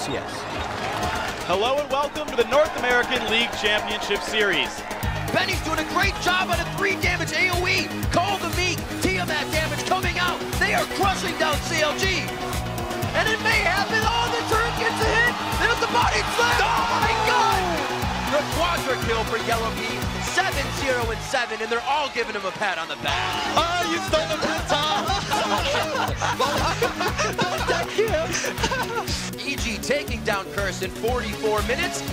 LCS. Hello and welcome to the North American League Championship Series. Benny's doing a great job on a 3 damage AoE. Call the Meek, Tiamat damage coming out. They are crushing down CLG. And it may happen. Oh, the turret gets a hit. There's the body slam. Oh my God! The quadra kill for Yellow P. 7-0 and 7, and they're all giving him a pat on the back. Oh, you stole the EG taking down Curse in 44 minutes.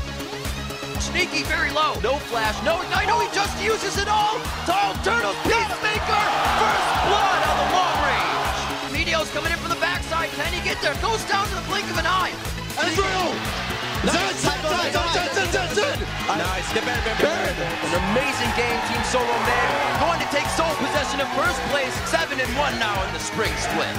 Sneaky very low. No flash, no ignite. No, he just uses it all. Tall Turtles, Peacemaker. First blood on the long range. Meteo's coming in from the backside. Can he get there? Goes down to the blink of an eye. Ezreal! Nice, an amazing game, Team Solo Man. Going to take sole possession of first place, 7-1 now in the spring split.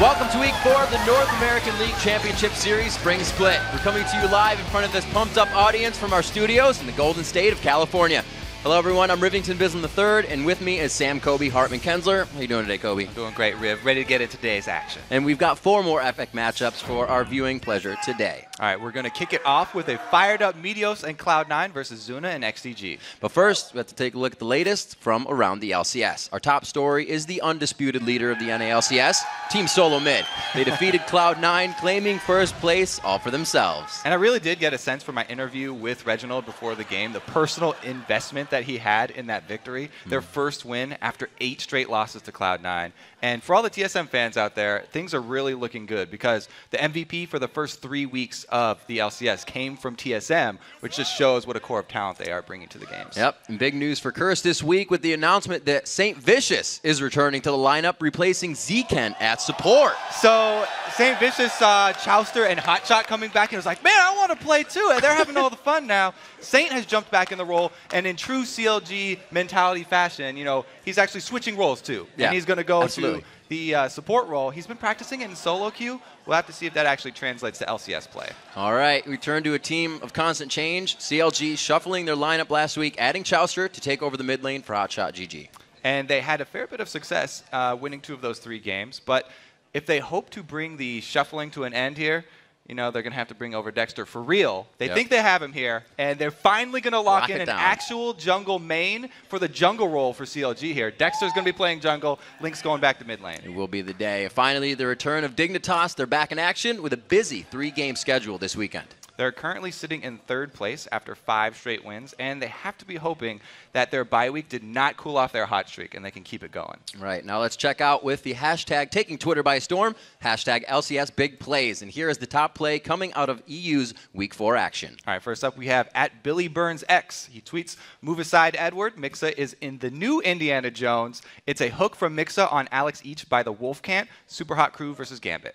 Welcome to week 4 of the North American League Championship Series Spring Split. We're coming to you live in front of this pumped up audience from our studios in the Golden State of California. Hello everyone, I'm Rivington Bislam III, and with me is Sam Kobe Hartman-Kensler. How you doing today, Kobe? I'm doing great, Riv. Ready to get into today's action. And we've got 4 more epic matchups for our viewing pleasure today. All right, we're going to kick it off with a fired up Meteos and Cloud9 versus Zuna and XDG. But first, we have to take a look at the latest from around the LCS. Our top story is the undisputed leader of the NA LCS, Team Solo Mid. They defeated Cloud9, claiming first place all for themselves. And I really did get a sense from my interview with Reginald before the game, the personal investment that he had in that victory. Their first win after 8 straight losses to Cloud9. And for all the TSM fans out there, things are really looking good because the MVP for the first 3 weeks of the LCS came from TSM, which just shows what a core of talent they are bringing to the games. Yep, and big news for Curse this week with the announcement that St. Vicious is returning to the lineup, replacing Zken at support. So St. Vicious saw Chowster and Hotshot coming back and was like, man, I want to play too. And they're having all the fun now. Saint has jumped back in the role, and in true CLG mentality fashion, you know, he's actually switching roles too. Yeah, and he's going to go absolutely. to the support role. He's been practicing it in solo queue. We'll have to see if that actually translates to LCS play. All right, we turn to a team of constant change. CLG shuffling their lineup last week, adding Chowster to take over the mid lane for Hotshot GG. And they had a fair bit of success winning 2 of those 3 games. But if they hope to bring the shuffling to an end here, you know, they're going to have to bring over Dexter for real. They think they have him here, and they're finally going to lock in an actual jungle main for the jungle role for CLG here. Dexter's going to be playing jungle. Link's going back to mid lane. It will be the day. Finally, the return of Dignitas. They're back in action with a busy 3-game schedule this weekend. They're currently sitting in 3rd place after 5 straight wins, and they have to be hoping that their bye week did not cool off their hot streak and they can keep it going. Right, now let's check out with the hashtag taking Twitter by storm, hashtag LCS Big Plays. And here is the top play coming out of EU's Week 4 action. All right, first up we have at Billy Burns X. He tweets, move aside Edward, Mixa is in the new Indiana Jones. It's a hook from Mixa on Alex Each by the Wolf Cant, Super Hot Crew versus Gambit.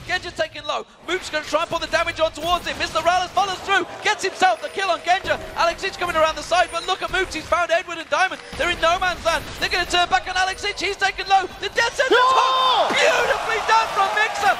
Genja taken low. Moop's going to try and put the damage on towards him. Mr. Rallis follows through. Gets himself the kill on Genja. Alex Itch coming around the side, but look at Moops. He's found Edward and Diamond. They're in no man's land. They're going to turn back on Alex Itch. He's taken low. The dead center top. Beautifully done from Mixer.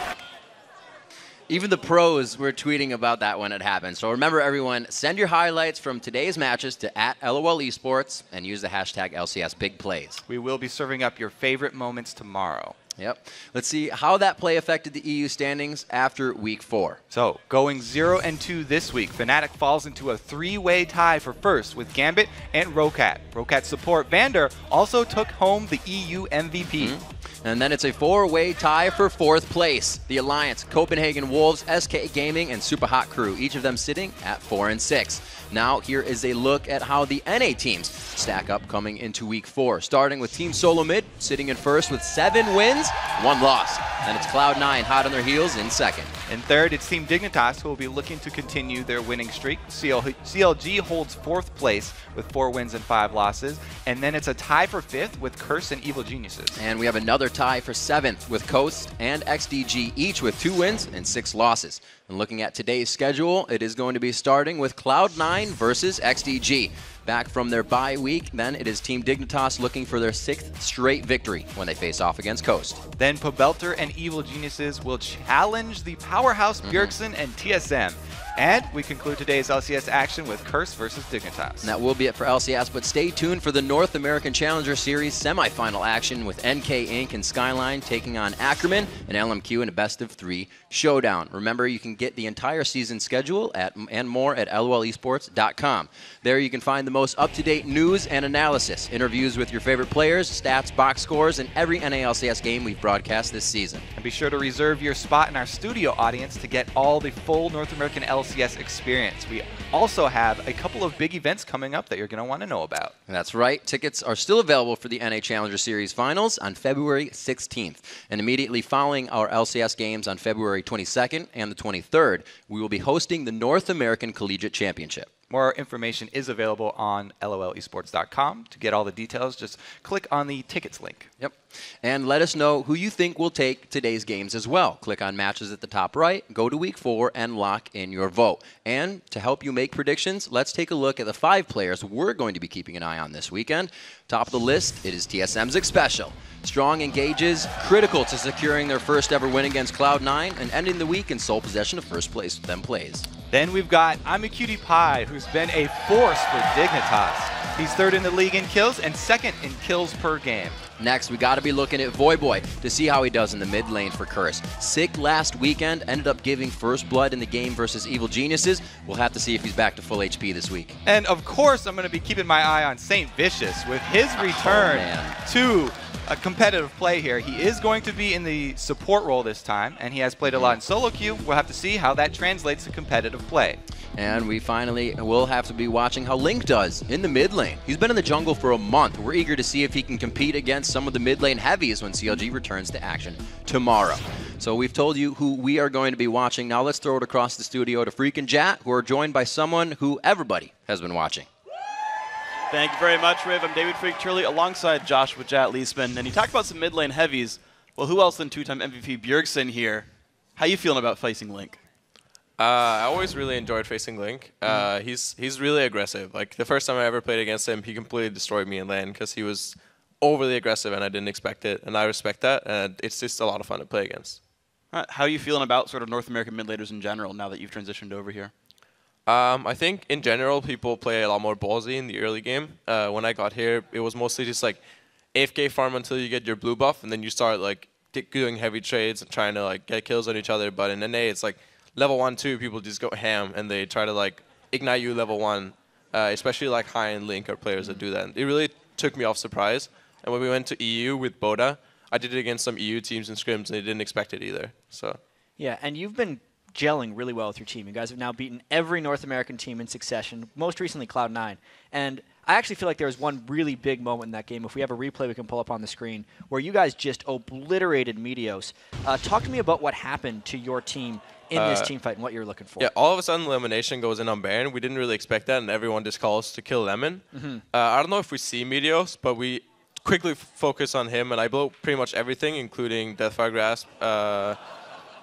Even the pros were tweeting about that when it happened. So remember, everyone, send your highlights from today's matches to @LOL Esports and use the hashtag LCS Big Plays. We will be serving up your favorite moments tomorrow. Yep. Let's see how that play affected the EU standings after Week 4. So, going 0-2 this week, Fnatic falls into a 3-way tie for first with Gambit and Rokat. Rokat's support, Vander, also took home the EU MVP. And then it's a 4-way tie for 4th place. The Alliance, Copenhagen Wolves, SK Gaming, and Super Hot Crew, each of them sitting at 4 and 6. Now here is a look at how the NA teams stack up coming into Week 4. Starting with Team Solo Mid, sitting in first with 7 wins, 1 loss. Then it's Cloud9 hot on their heels in second. In third, it's Team Dignitas, who will be looking to continue their winning streak. CLG holds 4th place with 4 wins and 5 losses. And then it's a tie for 5th with Curse and Evil Geniuses. And we have another tie for 7th with Coast and XDG each with 2 wins and 6 losses. And looking at today's schedule, it is going to be starting with Cloud9 versus XDG. Back from their bye week, then it is Team Dignitas looking for their 6th straight victory when they face off against Coast. Then Pobelter and Evil Geniuses will challenge the powerhouse Bjergsen and TSM. And we conclude today's LCS action with Curse versus Dignitas. And that will be it for LCS, but stay tuned for the North American Challenger Series semifinal action with NK Inc. and Skyline taking on Ackerman and LMQ in a best-of-3 showdown. Remember, you can get the entire season schedule and more at lolesports.com. There you can find the most up-to-date news and analysis, interviews with your favorite players, stats, box scores, and every NA LCS game we've broadcast this season. And be sure to reserve your spot in our studio audience to get all the full North American LCS experience. We also have a couple of big events coming up that you're going to want to know about. That's right. Tickets are still available for the NA Challenger Series finals on February 16th. And immediately following our LCS games on February 22nd and the 23rd, we will be hosting the North American Collegiate Championship. More information is available on lolesports.com. To get all the details, just click on the tickets link. Yep. And let us know who you think will take today's games as well. Click on matches at the top right, go to week 4, and lock in your vote. And to help you make predictions, let's take a look at the 5 players we're going to be keeping an eye on this weekend. Top of the list, it is TSM's Xpecial. Strong engages, critical to securing their first ever win against Cloud9 and ending the week in sole possession of first place with them plays. Then we've got I'm a Cutie Pie, who's been a force for Dignitas. He's 3rd in the league in kills and 2nd in kills per game. Next, we got to be looking at Voyboy to see how he does in the mid lane for Curse. Sick last weekend, ended up giving first blood in the game versus Evil Geniuses. We'll have to see if he's back to full HP this week. And of course, I'm going to be keeping my eye on Saint Vicious with his return to a competitive play here. He is going to be in the support role this time, and he has played a lot in solo queue. We'll have to see how that translates to competitive play. And we finally will have to be watching how Link does in the mid lane. He's been in the jungle for a month. We're eager to see if he can compete against some of the mid lane heavies when CLG returns to action tomorrow. So we've told you who we are going to be watching. Now let's throw it across the studio to Freak and Jat, who are joined by someone who everybody has been watching. Thank you very much, Riv. I'm David Freak Turley alongside Joshua Jat Leesman. And he talked about some mid lane heavies. Well, who else than 2-time MVP Bjergsen here? How you feeling about facing Link? I always really enjoyed facing Link. He's really aggressive. Like, the first time I ever played against him, he completely destroyed me in lane because he was overly aggressive and I didn't expect it. And I respect that, and it's just a lot of fun to play against. How are you feeling about sort of North American mid laners in general now that you've transitioned over here? I think in general people play a lot more ballsy in the early game. When I got here, it was mostly just like AFK farm until you get your blue buff, and then you start like doing heavy trades and trying to like get kills on each other. But in NA, it's like level 1, 2, people just go ham and they try to like ignite you level 1. Especially like high-end Link or players that do that. And it really took me off surprise. And when we went to EU with Boda, I did it against some EU teams in scrims, and they didn't expect it either. So yeah, and you've been gelling really well with your team. You guys have now beaten every North American team in succession, most recently Cloud9. And I actually feel like there was one really big moment in that game. If we have a replay we can pull up on the screen, where you guys just obliterated Meteos. Talk to me about what happened to your team in this team fight and what you're looking for. Yeah, all of a sudden elimination goes in on Baron. We didn't really expect that, and everyone just calls to kill Lemon. I don't know if we see Meteos, but we quickly focus on him, and I blow pretty much everything, including Deathfire Grasp.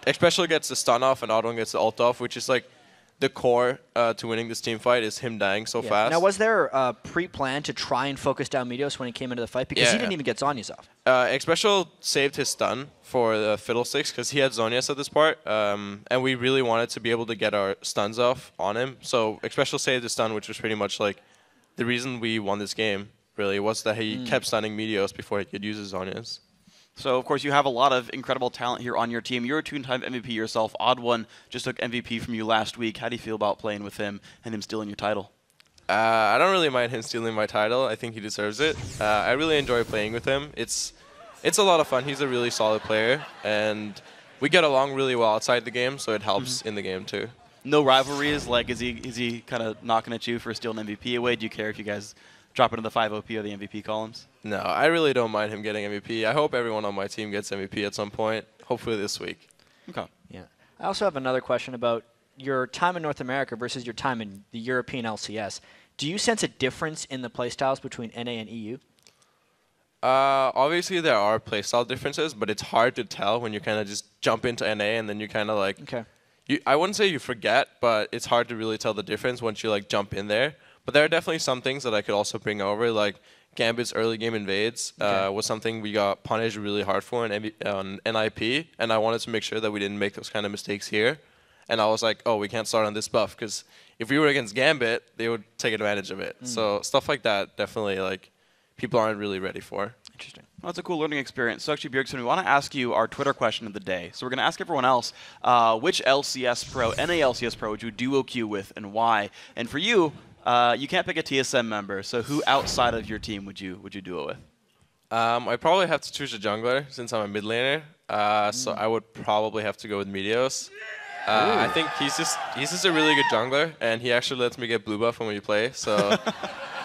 Xpecial gets the stun off, and Audon gets the ult off, which is like the core to winning this team fight is him dying so fast. Now, was there a pre-plan to try and focus down Meteos when he came into the fight? Because he didn't even get Zhonya's off. Xpecial saved his stun for the Fiddlesticks because he had Zhonya's at this part, and we really wanted to be able to get our stuns off on him. So Xpecial saved his stun, which was pretty much like the reason we won this game, really, was that he kept stunning Meteos before he could use his Zhonya's. So, of course, you have a lot of incredible talent here on your team. You're a 2-time MVP yourself. Odd One just took MVP from you last week. How do you feel about playing with him and him stealing your title? I don't really mind him stealing my title. I think he deserves it. I really enjoy playing with him. It's a lot of fun. He's a really solid player, and we get along really well outside the game, so it helps in the game too. No rivalries? Like, is he kind of knocking at you for stealing MVP away? Do you care if you guys drop into the 5 OP or the MVP columns? No, I really don't mind him getting MVP. I hope everyone on my team gets MVP at some point, hopefully this week. Okay. Yeah. I also have another question about your time in North America versus your time in the European LCS. Do you sense a difference in the playstyles between NA and EU? Obviously, there are playstyle differences, but it's hard to tell when you kind of just jump into NA and then you kind of like. Okay. I wouldn't say you forget, but it's hard to really tell the difference once you like jump in there. But there are definitely some things that I could also bring over, like Gambit's early game invades was something we got punished really hard for on NIP, and I wanted to make sure that we didn't make those kind of mistakes here. And I was like, oh, we can't start on this buff, because if we were against Gambit, they would take advantage of it. So stuff like that, definitely, like, people aren't really ready for. Interesting. Well, that's a cool learning experience. So actually, Bjergsen, we want to ask you our Twitter question of the day. So we're going to ask everyone else, which LCS Pro, NA LCS Pro, would you duo queue with and why? And for you, you can't pick a TSM member, so who outside of your team would you duo with? I probably have to choose a jungler since I'm a mid laner. So I would probably have to go with Meteos. I think he's just a really good jungler, and he actually lets me get blue buff when we play. So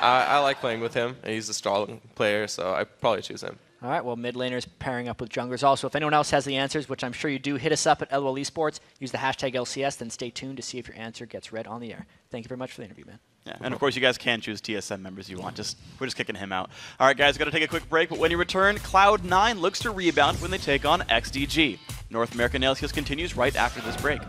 I like playing with him, and he's a strong player, so I'd probably choose him. All right, well, mid laners pairing up with junglers also. If anyone else has the answers, which I'm sure you do, hit us up at LOL Esports. Use the hashtag LCS, then stay tuned to see if your answer gets read on the air. Thank you very much for the interview, man. Yeah, and of course, you guys can choose TSM members you want. We're just kicking him out. All right, guys, got to take a quick break, but when you return, Cloud9 looks to rebound when they take on XDG. North American LCS continues right after this break.